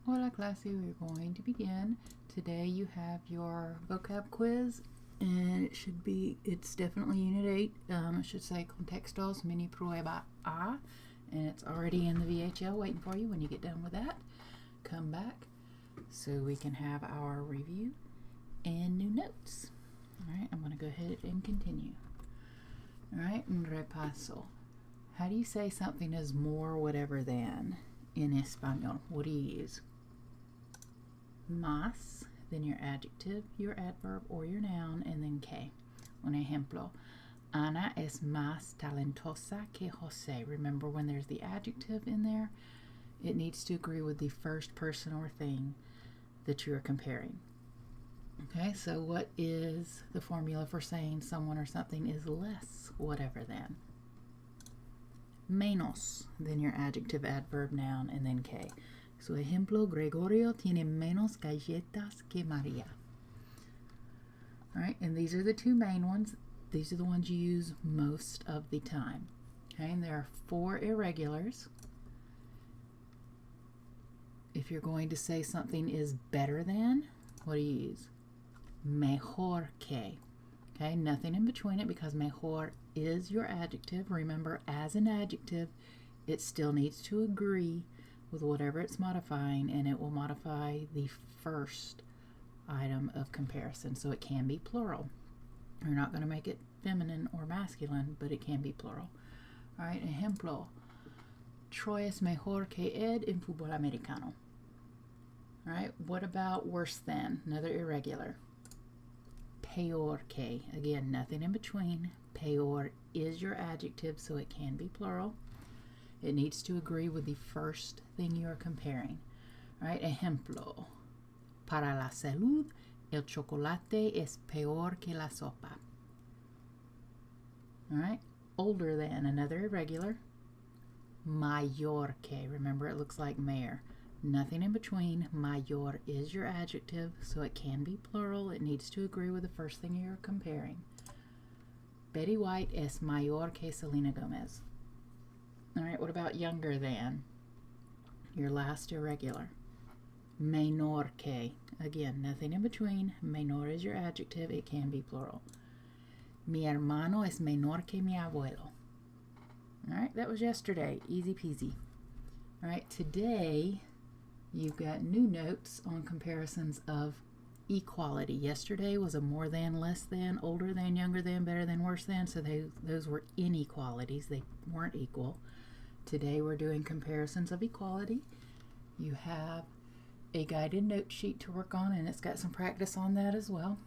Hola clase, we're going to begin. Today you have your vocab quiz and it's definitely Unit 8. It should say Contextos Mini Prueba A, and it's already in the VHL waiting for you. When you get done with that, come back so we can have our review and new notes. Alright, I'm going to go ahead and continue. Alright, un repaso. How do you say something is more whatever than in Espanol? What do you use? Más, then your adjective, your adverb, or your noun, and then que. Un ejemplo, Ana es más talentosa que Jose. Remember, when there's the adjective in there, it needs to agree with the first person or thing that you are comparing. Okay, so what is the formula for saying someone or something is less whatever than? Menos, then your adjective, adverb, noun, and then que. Su ejemplo, Gregorio tiene menos galletas que María. All right, and these are the two main ones. These are the ones you use most of the time. Okay, and there are 4 irregulars. If you're going to say something is better than, what do you use? Mejor que. Okay, nothing in between it because mejor is your adjective. Remember, as an adjective, it still needs to agree with whatever it's modifying, and it will modify the first item of comparison, so it can be plural. You're not going to make it feminine or masculine, but it can be plural. All right, ejemplo, Troy es mejor que Ed en fútbol americano. All right, what about worse than? Another irregular. Peor que. Again, nothing in between. Peor is your adjective, so it can be plural. It needs to agree with the first thing you are comparing. All right, ejemplo. Para la salud, el chocolate es peor que la sopa. All right, older than, another irregular. Mayor que. Remember, it looks like mayor. Nothing in between. Mayor is your adjective, so it can be plural. It needs to agree with the first thing you're comparing. Betty White es mayor que Selena Gomez. All right, what about younger than? Your last irregular. Menor que. Again, nothing in between. Menor is your adjective. It can be plural. Mi hermano es menor que mi abuelo. All right, that was yesterday. Easy peasy. All right, today you've got new notes on comparisons of equality. Yesterday was a more than, less than, older than, younger than, better than, worse than, so those were inequalities. They weren't equal. Today we're doing comparisons of equality. You have a guided note sheet to work on, and it's got some practice on that as well.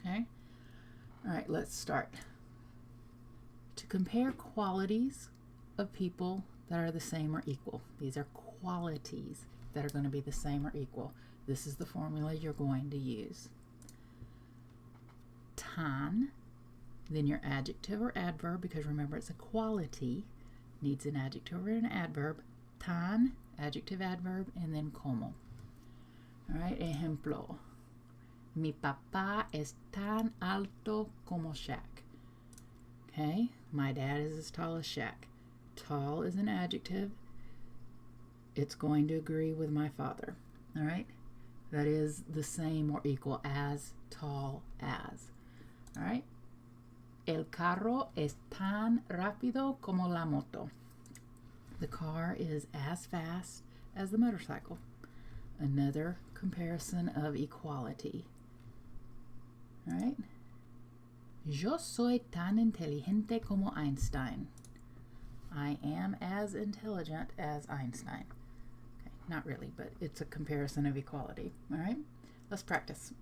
Okay? All right, let's start. To compare qualities of people that are the same or equal. These are qualities that are going to be the same or equal. This is the formula you're going to use. Tan, then your adjective or adverb, because remember it's a quality, needs an adjective or an adverb. Tan, adjective, adverb, and then como. All right, ejemplo. Mi papá es tan alto como Shaq. Okay, my dad is as tall as Shaq. Tall is an adjective. It's going to agree with my father. All right, that is the same or equal as, tall as. All right. El carro es tan rápido como la moto. The car is as fast as the motorcycle. Another comparison of equality. All right. Yo soy tan inteligente como Einstein. I am as intelligent as Einstein. Okay, not really, but it's a comparison of equality. All right, let's practice.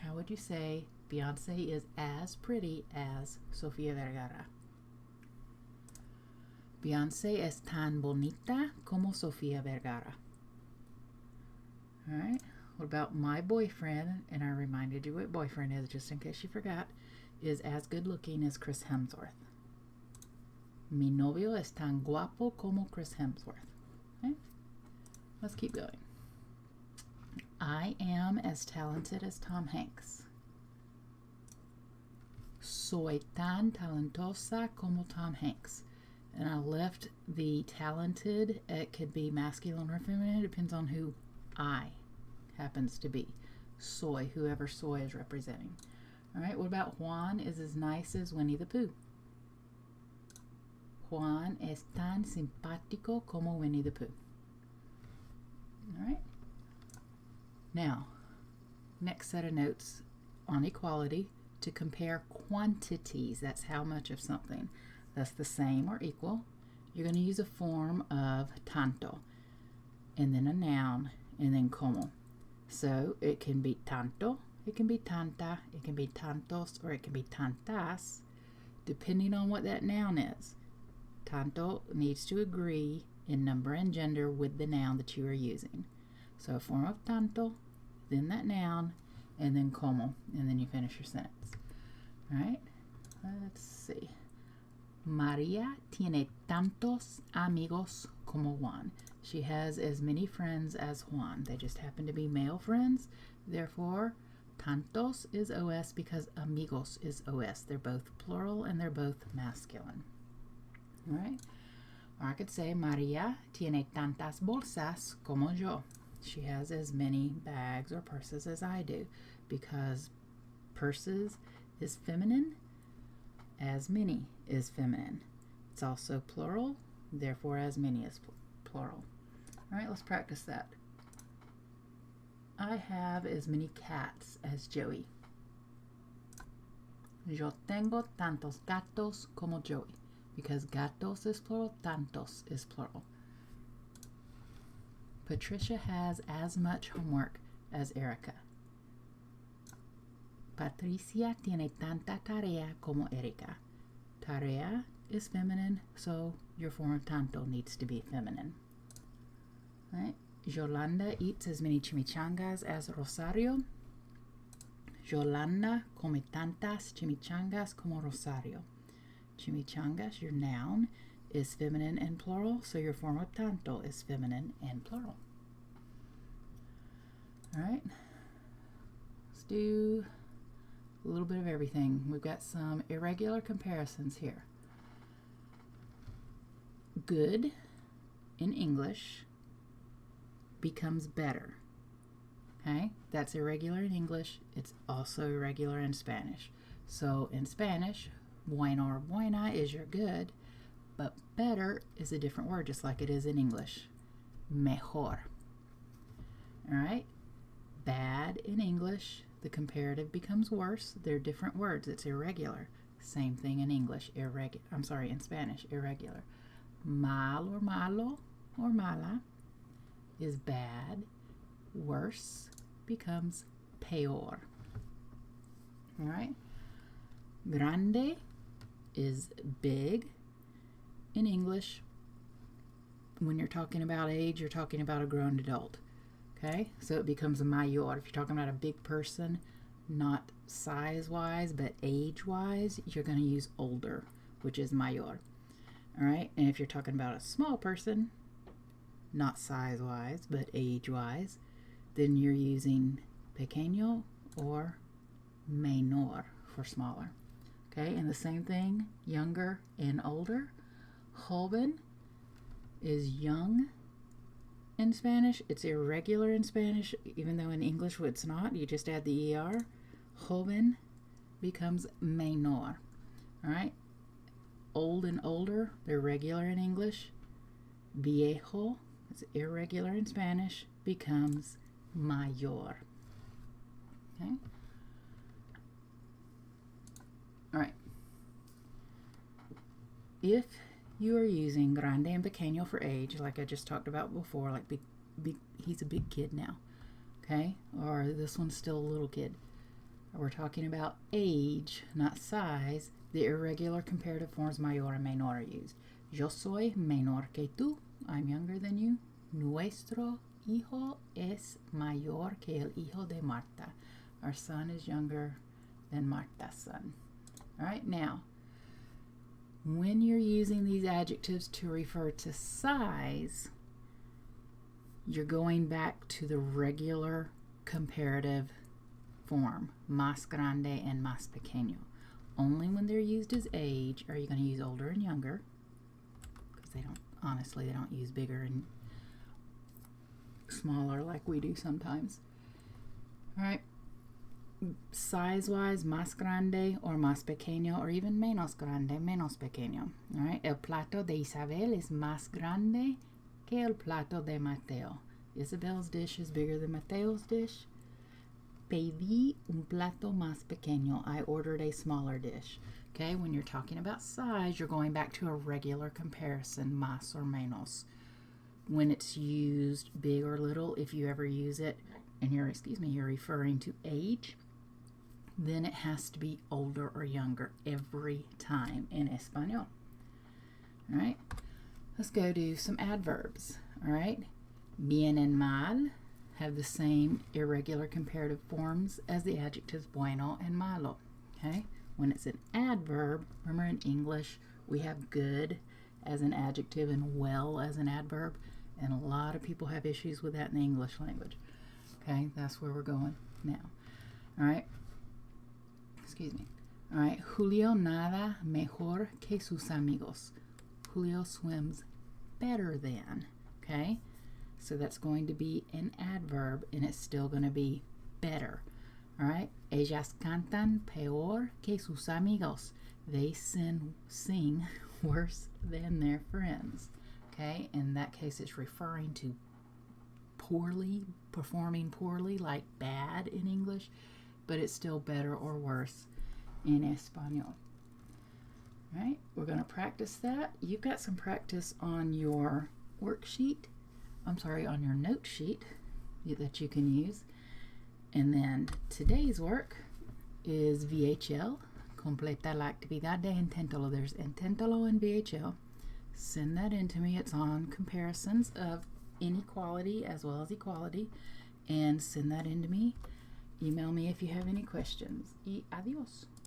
How would you say Beyonce is as pretty as Sofia Vergara? Beyonce es tan bonita como Sofia Vergara. All right, what about my boyfriend, and I reminded you what boyfriend is just in case you forgot, is as good looking as Chris Hemsworth. Mi novio es tan guapo como Chris Hemsworth. Okay, let's keep going. I am as talented as Tom Hanks. Soy tan talentosa como Tom Hanks. And I left the talented. It could be masculine or feminine. It depends on who I happens to be. Soy, whoever soy is representing. All right, what about Juan is as nice as Winnie the Pooh? Juan es tan simpático como Winnie the Pooh. All right. Now, next set of notes on equality, to compare quantities. That's how much of something. That's the same or equal. You're going to use a form of tanto, and then a noun, and then como. So it can be tanto, it can be tanta, it can be tantos, or it can be tantas, depending on what that noun is. Tanto needs to agree in number and gender with the noun that you are using. So a form of tanto, then that noun, and then como, and then you finish your sentence. All right, let's see. María tiene tantos amigos como Juan. She has as many friends as Juan. They just happen to be male friends. Therefore, tantos is OS because amigos is OS. They're both plural and they're both masculine. All right. Or I could say María tiene tantas bolsas como yo. She has as many bags or purses as I do, because purses is feminine, as many is feminine. It's also plural, therefore as many is plural. All right, let's practice that. I have as many cats as Joey. Yo tengo tantos gatos como Joey, because gatos is plural, tantos is plural. Patricia has as much homework as Erica. Patricia tiene tanta tarea como Erika. Tarea is feminine, so your form of tanto needs to be feminine. Right? Yolanda eats as many chimichangas as Rosario. Yolanda come tantas chimichangas como Rosario. Chimichangas, your noun, is feminine and plural, so your form of tanto is feminine and plural. All right, let's do a little bit of everything. We've got some irregular comparisons here. Good in English becomes better. Okay, that's irregular in English. It's also irregular in Spanish. So in Spanish, bueno or buena is your good, but better is a different word, just like it is in English. Mejor. All right, bad in English, the comparative becomes worse. They're different words. It's irregular. Same thing in English. In Spanish, irregular. Mal or malo or mala is bad. Worse becomes peor. All right. Grande is big. In English, when you're talking about age, you're talking about a grown adult. Okay, so it becomes a mayor. If you're talking about a big person, not size-wise, but age-wise, you're going to use older, which is mayor. All right, and if you're talking about a small person, not size-wise, but age-wise, then you're using pequeño or menor for smaller. Okay, and the same thing, younger and older. Joven is young in Spanish. It's irregular in Spanish, even though in English it's not. You just add the ER. Joven becomes menor. All right. Old and older, they're regular in English. Viejo, it's irregular in Spanish, becomes mayor. Okay. All right. If you are using grande and pequeño for age, like I just talked about before, like big, he's a big kid now, okay? Or this one's still a little kid. We're talking about age, not size. The irregular comparative forms mayor and menor are used. Yo soy menor que tú. I'm younger than you. Nuestro hijo es mayor que el hijo de Marta. Our son is younger than Marta's son. All right, now, when you're using these adjectives to refer to size, you're going back to the regular comparative form, más grande and más pequeño. Only when they're used as age are you going to use older and younger. Honestly, they don't use bigger and smaller like we do sometimes. All right. Size-wise, más grande or más pequeño, or even menos grande, menos pequeño. All right. El plato de Isabel es más grande que el plato de Mateo. Isabel's dish is bigger than Mateo's dish. Pedí un plato más pequeño. I ordered a smaller dish. Okay, when you're talking about size, you're going back to a regular comparison, más or menos. When it's used big or little, if you ever use it, and you're referring to age, then it has to be older or younger every time in Espanol. All right, let's go do some adverbs. All right, bien and mal have the same irregular comparative forms as the adjectives bueno and malo. Okay, when it's an adverb, remember in English we have good as an adjective and well as an adverb, and a lot of people have issues with that in the English language. Okay, that's where we're going now. All right, excuse me. All right, Julio nada mejor que sus amigos. Julio swims better than. Okay, so that's going to be an adverb, and it's still going to be better. All right, ellas cantan peor que sus amigos. They sing worse than their friends. Okay, in that case, it's referring to poorly, performing poorly, like bad in English, but it's still better or worse in Espanol. All right, we're going to practice that. You've got some practice on your worksheet. On your note sheet that you can use. And then today's work is VHL, completa la actividad de inténtalo. There's inténtalo in VHL. Send that in to me. It's on comparisons of inequality as well as equality. And send that in to me. Email me if you have any questions. Y adiós.